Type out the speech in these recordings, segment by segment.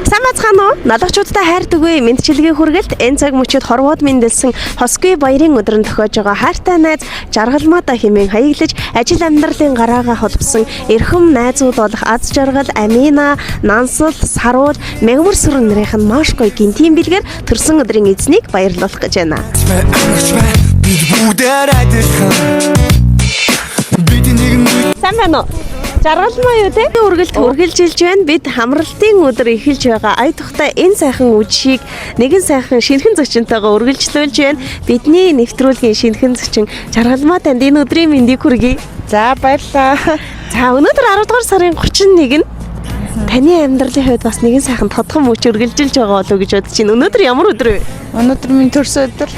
Сайн бацхан уу? Налагчуудтай хайртай мэдчилгээ хүргэлт энэ цаг мөчид хорвоод мэндэлсэн Хосгүй баярын өдрөнд тохиож байгаа хайртай найз жаргалмаата хэмээн хаяглаж ажил амьдралын гараагаа холбосон эрхэм найзууд болох Аз жаргал, Амина, Нансал, Саруул, Мегмар сүрэн нэрийнх нь маш гоё гинтийн бэлгээр төрсөн өдрийн эзнийг баярлуулах гэж байна. Сайн байна уу? Жаргалмаа юу те? Үргэлжилж байна. Бид хамралтын өдөр эхэлж байгаа. Ая тухтай энэ сайхан үжийг нэгэн сайхан шинэхэн зочинтойгоо үргэлжлүүлж байна. Бидний нэвтрүүлгийн шинэхэн зочин Жаргалмаа танд энэ өдрийн мэндийг хүргэе. За баярлалаа. За өнөөдөр 10 дугаар сарын 31 нь таны амьдралын хувьд бас нэгэн сайхан тодхон мөч үргэлжилж байгаа болов уу гэж бодож байна. Өнөөдөр ямар өдөр вэ? Өнөөдөр минь төрсөн өдөр.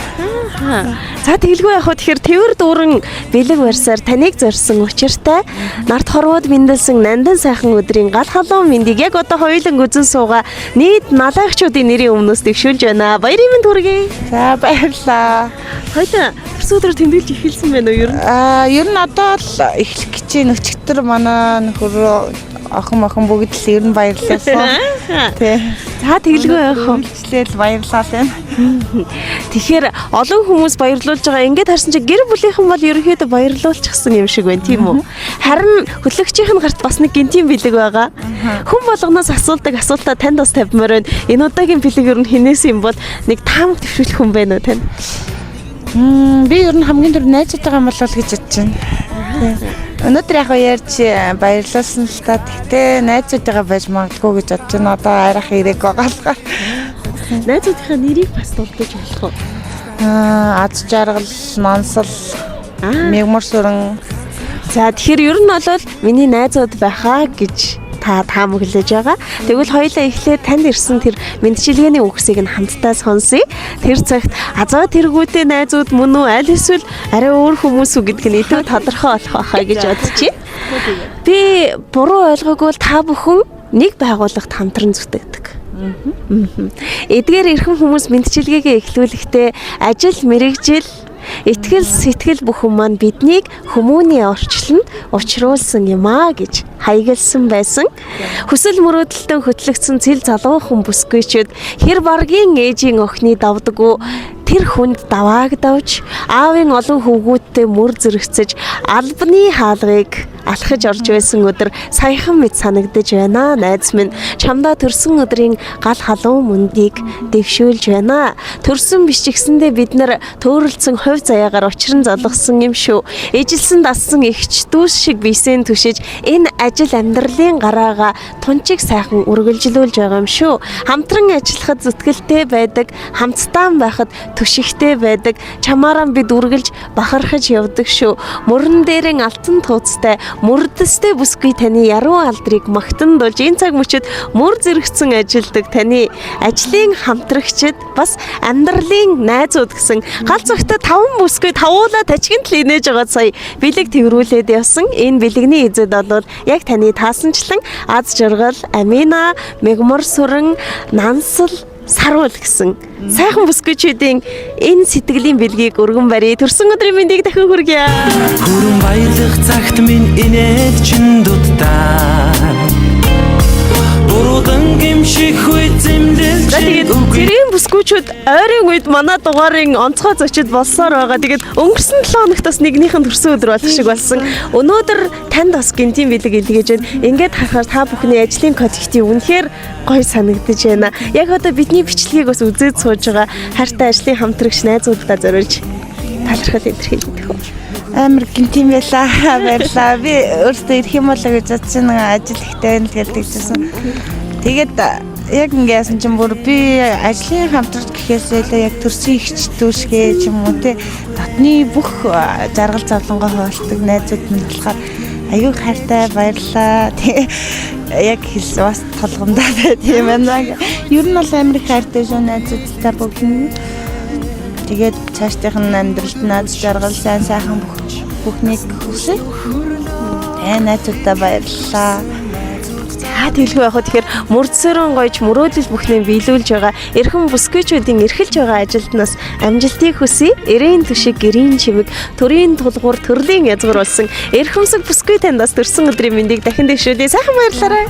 За тэгэлгүй яг хөө тэгэхээр тэвэр дүүрэн бэлэг барьсаар таныг зорьсон учиртай нарт хорвоод мэндэлсэн нандан сайхан өдрийн гал халуун мэндийг яг одоо хоёуланг үзэн суугаа нийт налагчуудын нэрийн өмнөөс дэвшүүлж байна. Баярын мэнд хүргэе. За баярлалаа. Хоёулаа төрсөн өдрөөр тэмдэглэж эхэлсэн байна уу ер нь? Ер нь одоо л эхлэх гэж байна. Өчигдөр манай нөхөр охин бүгд л ер нь баярлалаа. Тий. За тэгэлгүй яах вэ? Хэлэл баярлалаа байна. Тэгэхээр олон хүмүүс баярлуулж байгаа. Ингээд харсан чинь гэр бүлийнхэн бол ерөнхийдөө баярлуулчихсан юм шиг байна, тийм үү? Харин хөтлөгчийн гарт бас нэг гинтийн бэлэг байгаа. Хүн болгоноос асуултаа танд бас тавьмаар байна. Энэ удаагийн бэлэг ер нь хинээс юм бол нэг таамаг төвшүүлэх хүн байна уу тань? Би ер нь хамгийн түрүү найзуудтайгаа болол гэж бодож байна. Өнөөдөр яг ярьж баярлуулсан л та. Тэгтээ найзуудтайгаа байж магадгүй гэж бодож байна. Одоо арайх ирэх байгаа. Найзуудынхаа нэрийг бас дурдж болох уу? Аз жаргал, Нансал, Мегмар сүрэн. За тэгэхээр ер нь бол миний найзууд байхаа гэж та таамаглаж байгаа. Тэгвэл хоёулаа эхлээд танд ирсэн тэр мэдчилгээний үгсийг нь хамтдаа сонсъё. Тэр цагт азаа тэргүүтэй найзууд мөн үү аль эсвэл арай өөр хүмүүс үү гэдг нь илүү тодорхой болох байхаа гэж бодож байна. Би буруу ойлгоогүй бол та бүхэн нэг байгууллагт хамтран зүтгэдэг. Эдгээр эрхэм хүмүүс мэдчилгээгээ эхлүүлэхдээ ажил, мэргэжил, итгэл, сэтгэл бүхэн маань биднийг хүмүүний орчлонд учруулсан юм аа гэж хаягалсан байсан. Хүсэл мөрөөдөлтөнд хөтлөгдсөн цэл залуухан бүсгүйчүүд хэр баргийн ээжийн охины давдаггүй тэр хүнд даваагдавч аавын олон хөвгүүдтэй мөр зэрэгцэж албаны хаалгыг алхаж орж байсан өдөр саяхан мэд санагдаж байна. Найз минь чамдаа төрсөн өдрийн гал халуун мөндийг дэвшүүлж байна. Төрсөн биш ч гэсэндээ бид нар төөрөлдсөн хувь заяагаар учран залгасан юм шүү. Ижилсэн дассан ихч дүүс шиг бисен түшиж энэ ажил амьдралын гараагаа тунчиг сайхан үргэлжлүүлж байгаа юм шүү. Хамтран ажиллахад зүтгэлтэй байдаг, хамтдаа байхад түшигтэй байдаг. Чамаараа бид үргэлж бахархаж явдаг шүү. Мөрөн дээрэн алтан тууцтай мөрдөстэй бүсгүй таны яруу алдрыг магтан дуулж энэ цаг мөчид мөр зэрэгцэн ажилдаг таны ажлын хамтрагчид бас амьдралын найзууд гэсэн гал зүгтээ 5 бүсгүй тавуулаа тачигт л инээж байгаа сая бэлэг тэрвүүлээд явсан. Энэ бэлэгний эзэд бол яг таны таасанчлан Аз жаргал, Амина, Мегмар сүрэн, Нансал, Саруул гэсэн сайхан бүсгүйчүүдийн энэ сэтгэлийн бэлгийг өргөн барья. Төрсөн өдрийн мэндийг дахин хүргье. Хүрэн баярлах цагт минь инээд чин дутдаа. Буруудан гимших үе зэмлэлж. Тэрийн бүсгүйчүүд ойрын үед манай дугаарын онцгой зочид болсоор байгаа. Тэгээд өнгөрсөн 7 хоногт бас нэгнийх нь төрсөн өдөр болох шиг болсон. Өнөөдөр танд бас гинтийн бэлэг илгээж байна. Ингээд харахаар та бүхний ажлын коллектив үнэхээр гоё санагдаж байна. Яг одоо бидний бичлэгийг бас үзээд сууж байгаа хайртай ажлын хамтрагч найзуудаа зориулж талархал илэрхийлдэг. Амар гинтим баярлалаа. Би өөртөө ирэх юм болоо гэж бодсон ажил ихтэй байна гэлдэгчсэн. Тэгээд яг ингэсэн чинь бүр би ажлын хамтрагч гэхээс илүү яг төрсөн ихч дүүшгээ ч юм уу те дотны бүх жаргал завлангоо хуваалцдаг найзууд минь болохоор аюу хайртай баярлалаа. Яг хэлсэн бас толгомдоо байт юм байна. Ер нь бол амар хайртай шүү найзуудтай бүгд. Тэгээд цаашдынх нь амьдралд наад жаргал сайн сайхан бүхнийг хүсье. Найзуудтай баярлалаа. Тэгэлгүй яг тэгэхээр мөрдсөрөн гойж мөрөөдөл бүхнээ биелүүлж байгаа эрхэм бүсгүйчүүдийн эрхэлж байгаа ажилд нас амжилтыг хүсье. Эрийн түшиг гэрийн чимэг төрийн тулгуур төрлийн язгуур болсон эрхэмсэг бүсгүй тандас төрсөн өдрийн мэндийг дахин дэвшүүлье. Сайхан баярлалаа.